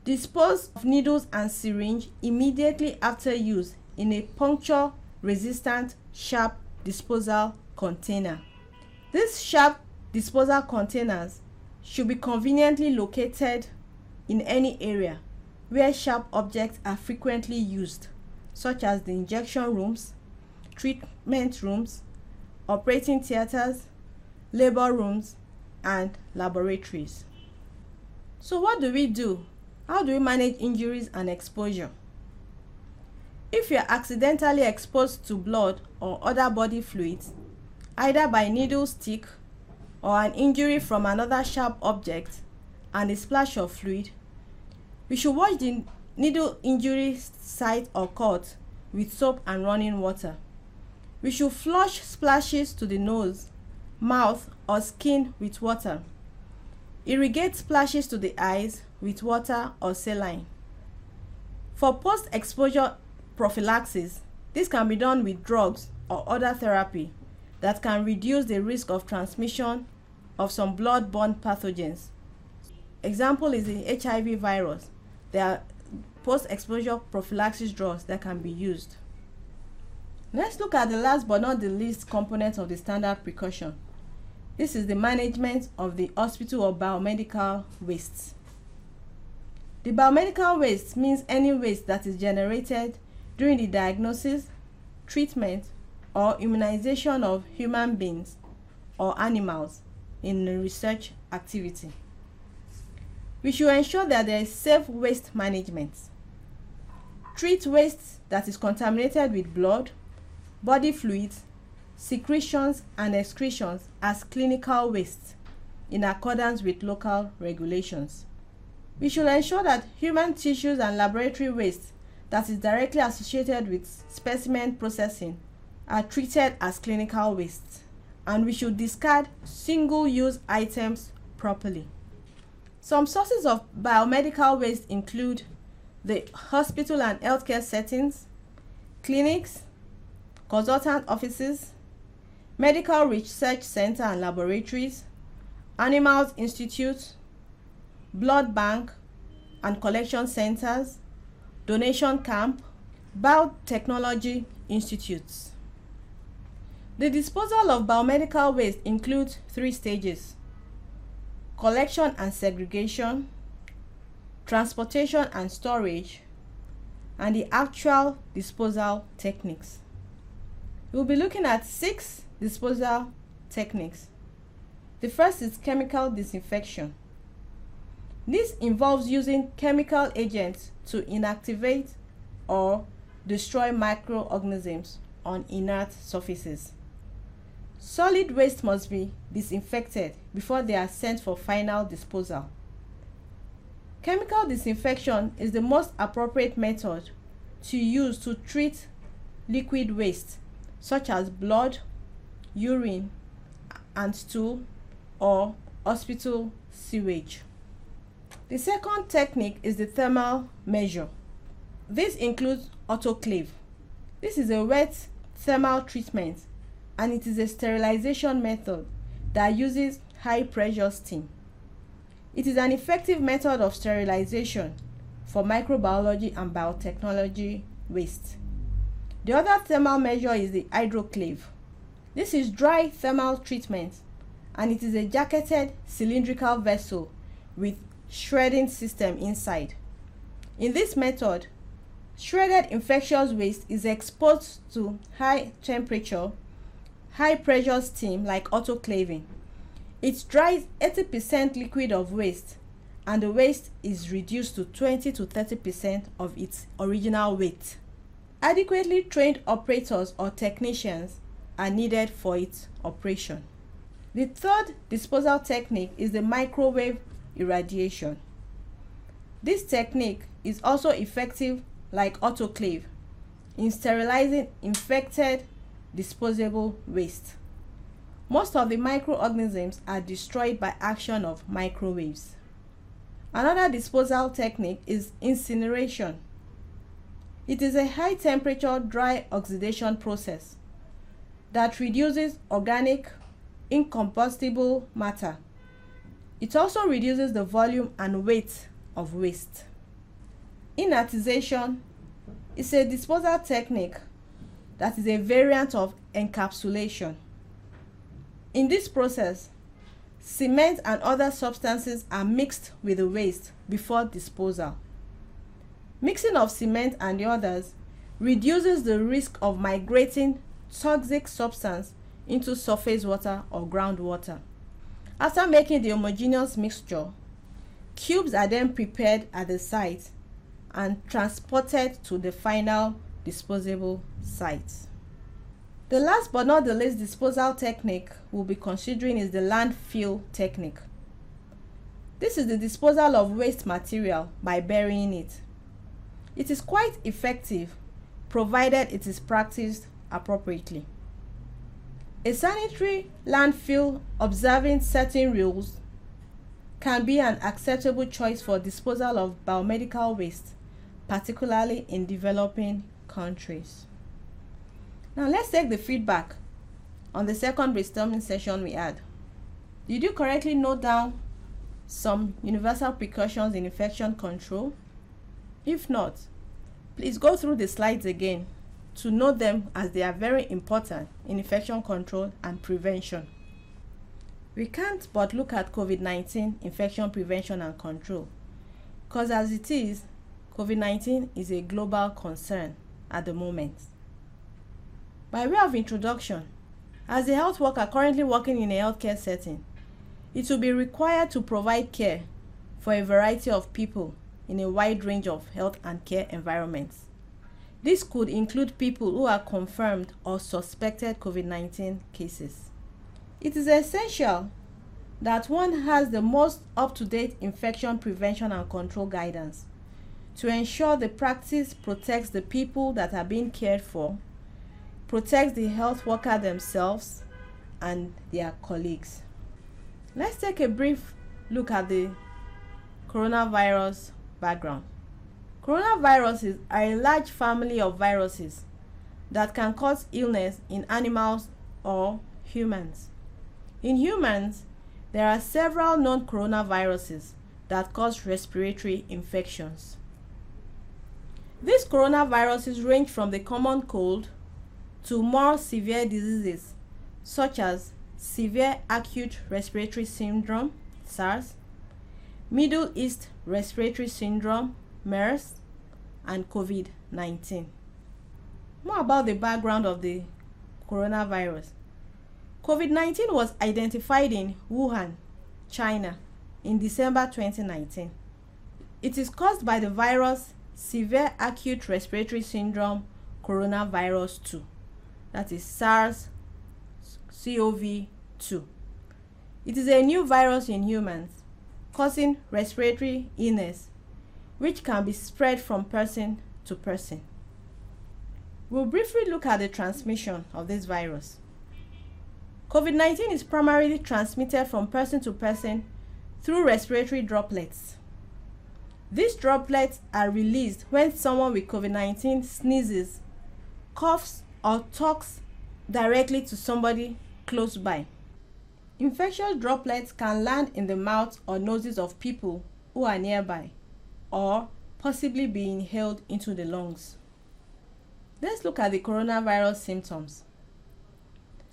Dispose of needles and syringe immediately after use in a puncture-resistant sharp disposal container. These sharp disposal containers should be conveniently located in any area where sharp objects are frequently used, such as the injection rooms, treatment rooms, operating theaters, labor rooms, and laboratories. So what do we do? How do we manage injuries and exposure? If you are accidentally exposed to blood or other body fluids, either by needle stick or an injury from another sharp object and a splash of fluid, we should wash the needle injury site or cut with soap and running water. We should flush splashes to the nose, mouth, or skin with water. Irrigate splashes to the eyes with water or saline. For post-exposure prophylaxis, this can be done with drugs or other therapy that can reduce the risk of transmission of some blood-borne pathogens. Example is the HIV virus. There are post-exposure prophylaxis drugs that can be used. Let's look at the last but not the least component of the standard precaution. This is the management of the hospital or biomedical waste. The biomedical waste means any waste that is generated during the diagnosis, treatment, or immunization of human beings or animals in a research activity. We should ensure that there is safe waste management. Treat waste that is contaminated with blood, body fluids, secretions, and excretions as clinical waste in accordance with local regulations. We should ensure that human tissues and laboratory waste that is directly associated with specimen processing are treated as clinical waste, and we should discard single-use items properly. Some sources of biomedical waste include the hospital and healthcare settings, clinics, consultant offices, medical research center and laboratories, animals institutes, blood bank and collection centers, donation camp, biotechnology institutes. The disposal of biomedical waste includes 3 stages: collection and segregation, transportation and storage, and the actual disposal techniques. We'll be looking at 6 disposal techniques. The first is chemical disinfection. This involves using chemical agents to inactivate or destroy microorganisms on inert surfaces. Solid waste must be disinfected before they are sent for final disposal. Chemical disinfection is the most appropriate method to use to treat liquid waste such as blood, urine, and stool, or hospital sewage. The second technique is the thermal measure. This includes autoclave. This is a wet thermal treatment, and it is a sterilization method that uses high pressure steam. It is an effective method of sterilization for microbiology and biotechnology waste. The other thermal measure is the hydroclave. This is dry thermal treatment, and it is a jacketed cylindrical vessel with shredding system inside. In this method, shredded infectious waste is exposed to high temperature, high pressure steam like autoclaving. It dries 80% liquid of waste, and the waste is reduced to 20 to 30% of its original weight. Adequately trained operators or technicians are needed for its operation. The third disposal technique is the microwave irradiation. This technique is also effective like autoclave in sterilizing infected disposable waste. Most of the microorganisms are destroyed by action of microwaves. Another disposal technique is incineration. It is a high temperature dry oxidation process that reduces organic incombustible matter. It also reduces the volume and weight of waste. Inertization is a disposal technique that is a variant of encapsulation. In this process, cement and other substances are mixed with the waste before disposal. Mixing of cement and the others reduces the risk of migrating toxic substance into surface water or groundwater. After making the homogeneous mixture, cubes are then prepared at the site and transported to the final disposable site. The last but not the least disposal technique we'll be considering is the landfill technique. This is the disposal of waste material by burying it. It is quite effective provided it is practiced appropriately. A sanitary landfill observing certain rules can be an acceptable choice for disposal of biomedical waste, particularly in developing countries. Now let's take the feedback on the second brainstorming session we had. Did you correctly note down some universal precautions in infection control? If not, please go through the slides again to note them, as they are very important in infection control and prevention. We can't but look at COVID-19 infection prevention and control, because as it is, COVID-19 is a global concern at the moment. By way of introduction, as a health worker currently working in a healthcare setting, it will be required to provide care for a variety of people in a wide range of health and care environments. This could include people who are confirmed or suspected COVID-19 cases. It is essential that one has the most up-to-date infection prevention and control guidance to ensure the practice protects the people that are being cared for, protects the health worker themselves and their colleagues. Let's take a brief look at the coronavirus background. Coronaviruses are a large family of viruses that can cause illness in animals or humans. In humans, there are several known coronaviruses that cause respiratory infections. These coronaviruses range from the common cold to more severe diseases such as severe acute respiratory syndrome, SARS, Middle East respiratory syndrome, MERS, and COVID-19. More about the background of the coronavirus. COVID-19 was identified in Wuhan, China, in December 2019. It is caused by the virus severe acute respiratory syndrome coronavirus 2, that is SARS-CoV-2. It is a new virus in humans, causing respiratory illness, which can be spread from person to person. We'll briefly look at the transmission of this virus. COVID-19 is primarily transmitted from person to person through respiratory droplets. These droplets are released when someone with COVID-19 sneezes, coughs, or talks directly to somebody close by. Infectious droplets can land in the mouth or noses of people who are nearby, or possibly be inhaled into the lungs. Let's look at the coronavirus symptoms.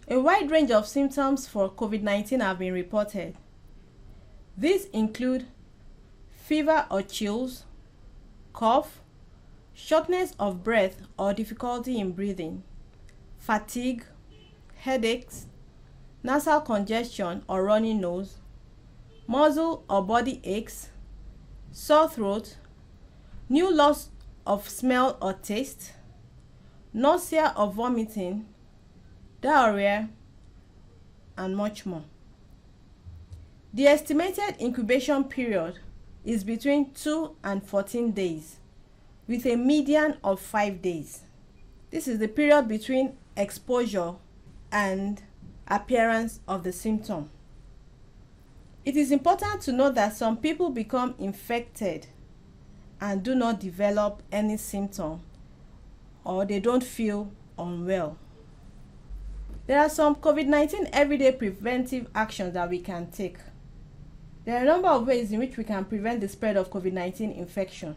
A wide range of symptoms for COVID-19 have been reported. These include fever or chills, cough, shortness of breath or difficulty in breathing, fatigue, headaches, nasal congestion or runny nose, muscle or body aches, sore throat, new loss of smell or taste, nausea or vomiting, diarrhea, and much more. The estimated incubation period is between 2 and 14 days, with a median of 5 days. This is the period between exposure and appearance of the symptom. It is important to note that some people become infected and do not develop any symptom, or they don't feel unwell. There are some COVID-19 everyday preventive actions that we can take. There are a number of ways in which we can prevent the spread of COVID-19 infection,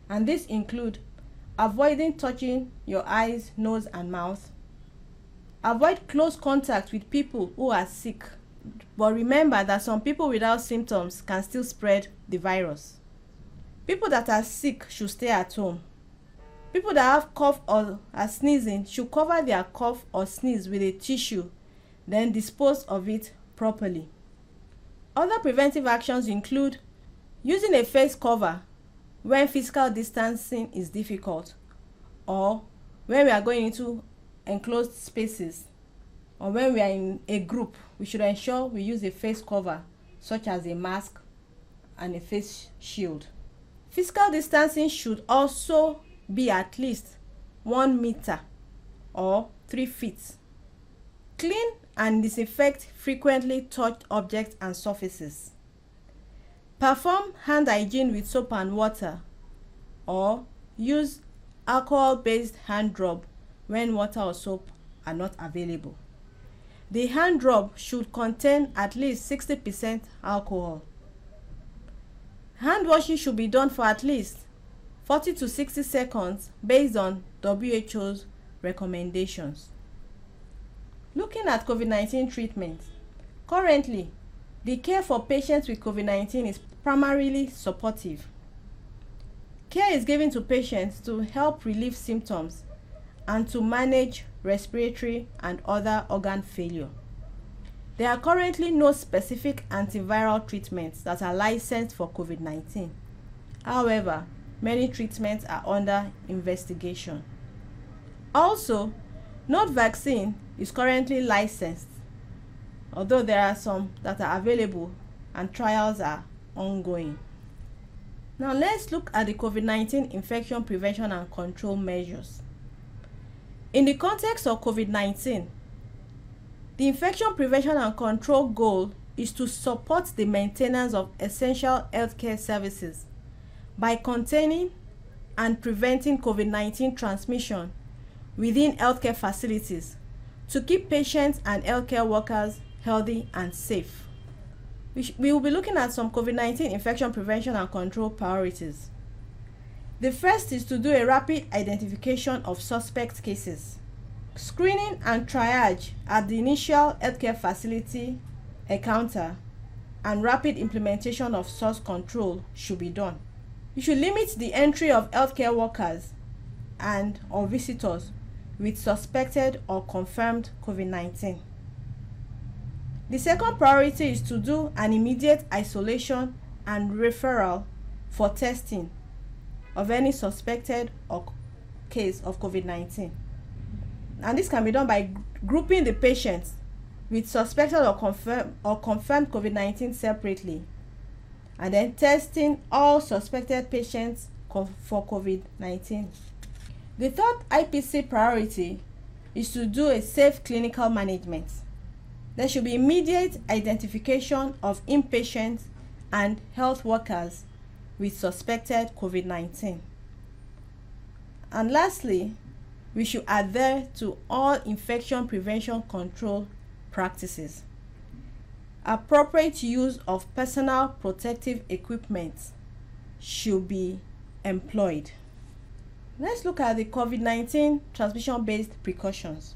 and these include avoiding touching your eyes, nose, and mouth. Avoid close contact with people who are sick, but remember that some people without symptoms can still spread the virus. People that are sick should stay at home. People that have cough or are sneezing should cover their cough or sneeze with a tissue, then dispose of it properly. Other preventive actions include using a face cover when physical distancing is difficult, or when we are going into enclosed spaces, or when we are in a group. We should ensure we use a face cover such as a mask and a face shield. Physical distancing should also be at least 1 meter or 3 feet. Clean and disinfect frequently touched objects and surfaces. Perform hand hygiene with soap and water, or use alcohol-based hand rub when water or soap are not available. The hand rub should contain at least 60% alcohol. Hand washing should be done for at least 40 to 60 seconds based on WHO's recommendations. Looking at COVID-19 treatment, currently, the care for patients with COVID-19 is primarily supportive. Care is given to patients to help relieve symptoms and to manage respiratory and other organ failure. There are currently no specific antiviral treatments that are licensed for COVID-19. However, many treatments are under investigation. Also, no vaccine is currently licensed, although there are some that are available and trials are ongoing. Now let's look at the COVID-19 infection prevention and control measures. In the context of COVID-19, the infection prevention and control goal is to support the maintenance of essential healthcare services by containing and preventing COVID-19 transmission within healthcare facilities to keep patients and healthcare workers healthy and safe. We will be looking at some COVID-19 infection prevention and control priorities. The first is to do a rapid identification of suspect cases. Screening and triage at the initial healthcare facility encounter and rapid implementation of source control should be done. You should limit the entry of healthcare workers and or visitors with suspected or confirmed COVID-19. The second priority is to do an immediate isolation and referral for testing of any suspected or case of COVID-19. And this can be done by grouping the patients with suspected or confirmed COVID-19 separately, and then testing all suspected patients for COVID-19. The third IPC priority is to do a safe clinical management. There should be immediate identification of inpatients and health workers with suspected COVID-19. And lastly, we should adhere to all infection prevention control practices. Appropriate use of personal protective equipment should be employed. Let's look at the COVID-19 transmission-based precautions.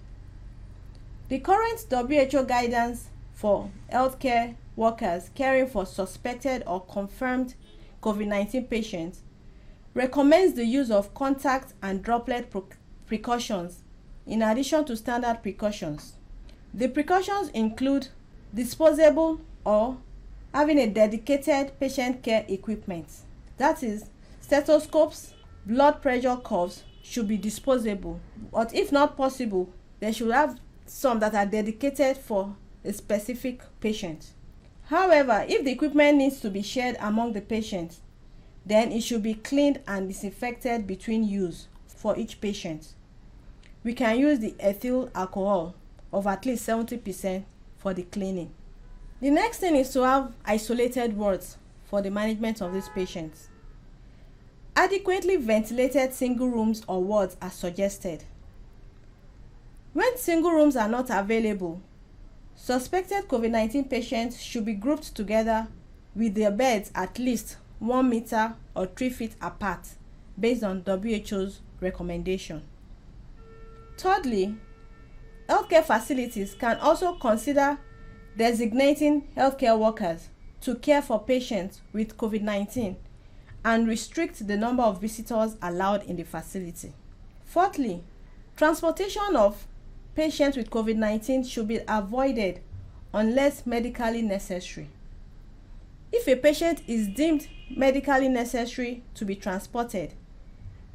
The current WHO guidance for healthcare workers caring for suspected or confirmed COVID-19 patients recommends the use of contact and droplet precautions in addition to standard precautions. The precautions include disposable or having a dedicated patient care equipment. That is, stethoscopes, blood pressure cuffs should be disposable, but if not possible, they should have some that are dedicated for a specific patient. However, if the equipment needs to be shared among the patients, then it should be cleaned and disinfected between use for each patient. We can use the ethyl alcohol of at least 70% for the cleaning. The next thing is to have isolated wards for the management of these patients. Adequately ventilated single rooms or wards are suggested. When single rooms are not available, suspected COVID-19 patients should be grouped together with their beds at least 1 meter or 3 feet apart based on WHO's recommendation. Thirdly, healthcare facilities can also consider designating healthcare workers to care for patients with COVID-19 and restrict the number of visitors allowed in the facility. Fourthly, transportation of patients with COVID-19 should be avoided unless medically necessary. If a patient is deemed medically necessary to be transported,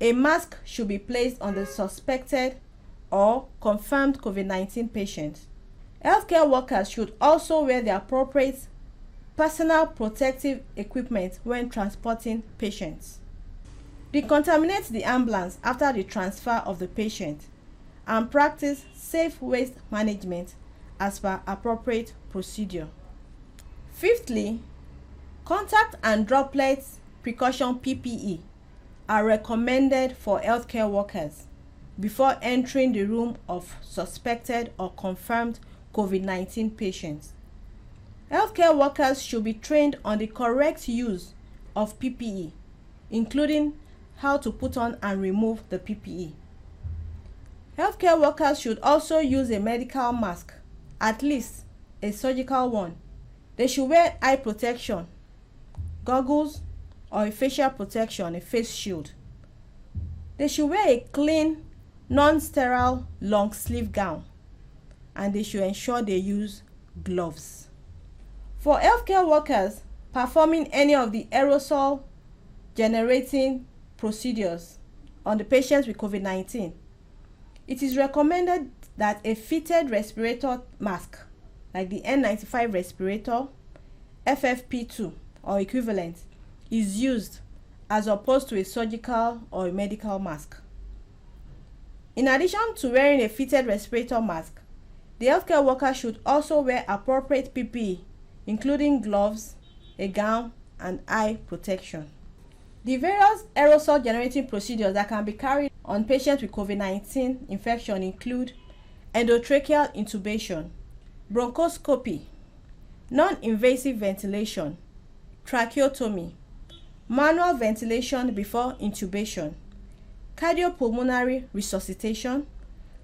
a mask should be placed on the suspected or confirmed COVID-19 patient. Healthcare workers should also wear the appropriate personal protective equipment when transporting patients. Decontaminate the ambulance after the transfer of the patient, and practice safe waste management as per appropriate procedure. Fifthly, contact and droplet precaution PPE are recommended for healthcare workers before entering the room of suspected or confirmed COVID-19 patients. Healthcare workers should be trained on the correct use of PPE, including how to put on and remove the PPE. Healthcare workers should also use a medical mask, at least a surgical one. They should wear eye protection, goggles, or a facial protection, a face shield. They should wear a clean, non-sterile long sleeve gown, and they should ensure they use gloves. For healthcare workers performing any of the aerosol generating procedures on the patients with COVID-19, it is recommended that a fitted respirator mask like the N95 respirator, FFP2 or equivalent is used as opposed to a surgical or a medical mask. In addition to wearing a fitted respirator mask, the healthcare worker should also wear appropriate PPE, including gloves, a gown, and eye protection. The various aerosol generating procedures that can be carried on patients with COVID-19 infection include endotracheal intubation, bronchoscopy, non-invasive ventilation, tracheotomy, manual ventilation before intubation, cardiopulmonary resuscitation,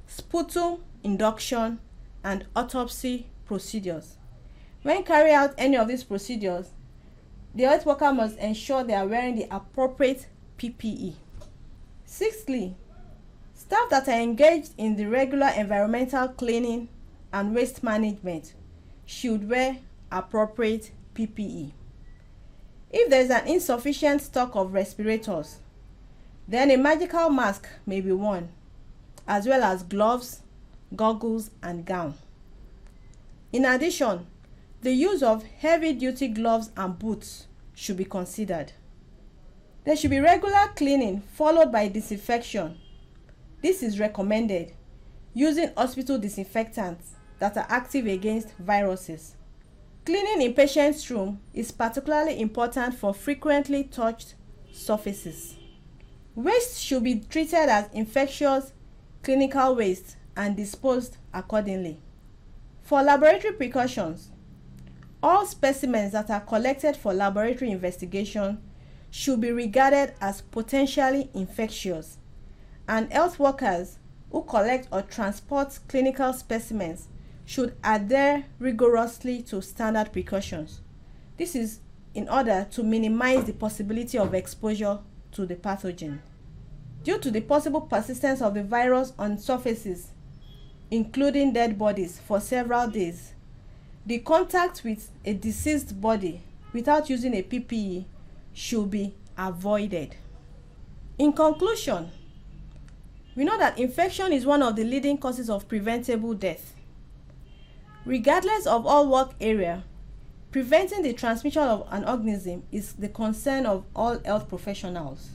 sputum induction, and autopsy procedures. When carrying out any of these procedures, the health worker must ensure they are wearing the appropriate PPE. Sixthly, staff that are engaged in the regular environmental cleaning and waste management should wear appropriate PPE. If there is an insufficient stock of respirators, then a medical mask may be worn, as well as gloves, goggles, and gown. In addition, the use of heavy-duty gloves and boots should be considered. There should be regular cleaning followed by disinfection. This is recommended using hospital disinfectants that are active against viruses. Cleaning in patient's room is particularly important for frequently touched surfaces. Waste should be treated as infectious clinical waste and disposed accordingly. For laboratory precautions, all specimens that are collected for laboratory investigation should be regarded as potentially infectious, and health workers who collect or transport clinical specimens should adhere rigorously to standard precautions. This is in order to minimize the possibility of exposure to the pathogen. Due to the possible persistence of the virus on surfaces, including dead bodies, for several days, the contact with a deceased body without using a PPE should be avoided. In conclusion, we know that infection is one of the leading causes of preventable death. Regardless of all work area, preventing the transmission of an organism is the concern of all health professionals.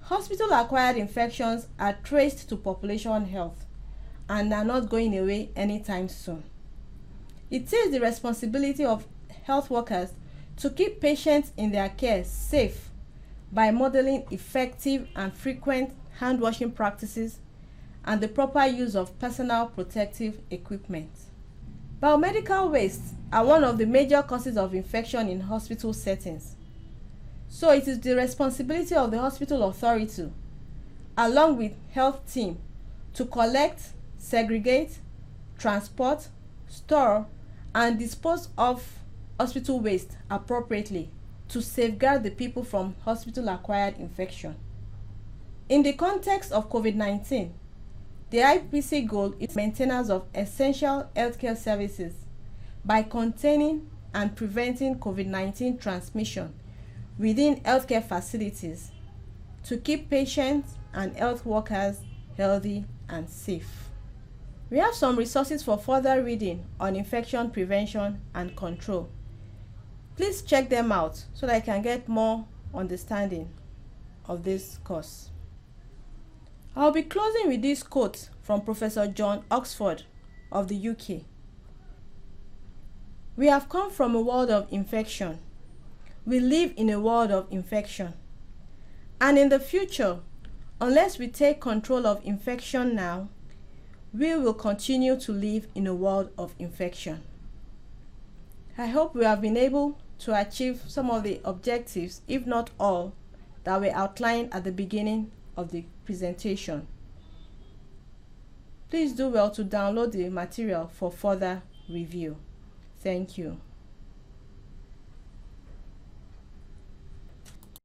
Hospital-acquired infections are traced to population health and are not going away anytime soon. It is the responsibility of health workers to keep patients in their care safe by modeling effective and frequent hand washing practices and the proper use of personal protective equipment. Biomedical wastes are one of the major causes of infection in hospital settings. So it is the responsibility of the hospital authority, along with health team, to collect, segregate, transport, store, and dispose of hospital waste appropriately to safeguard the people from hospital-acquired infection. In the context of COVID-19, the IPC goal is maintenance of essential healthcare services by containing and preventing COVID-19 transmission within healthcare facilities to keep patients and health workers healthy and safe. We have some resources for further reading on infection prevention and control. Please check them out so that I can get more understanding. of this course. I'll be closing with this quote from Professor John Oxford of the UK. We have come from a world of infection. We live in a world of infection. And in the future, unless we take control of infection now, we will continue to live in a world of infection. I hope we have been able to achieve some of the objectives, if not all, that were outlined at the beginning of the presentation. Please do well to download the material for further review. Thank you.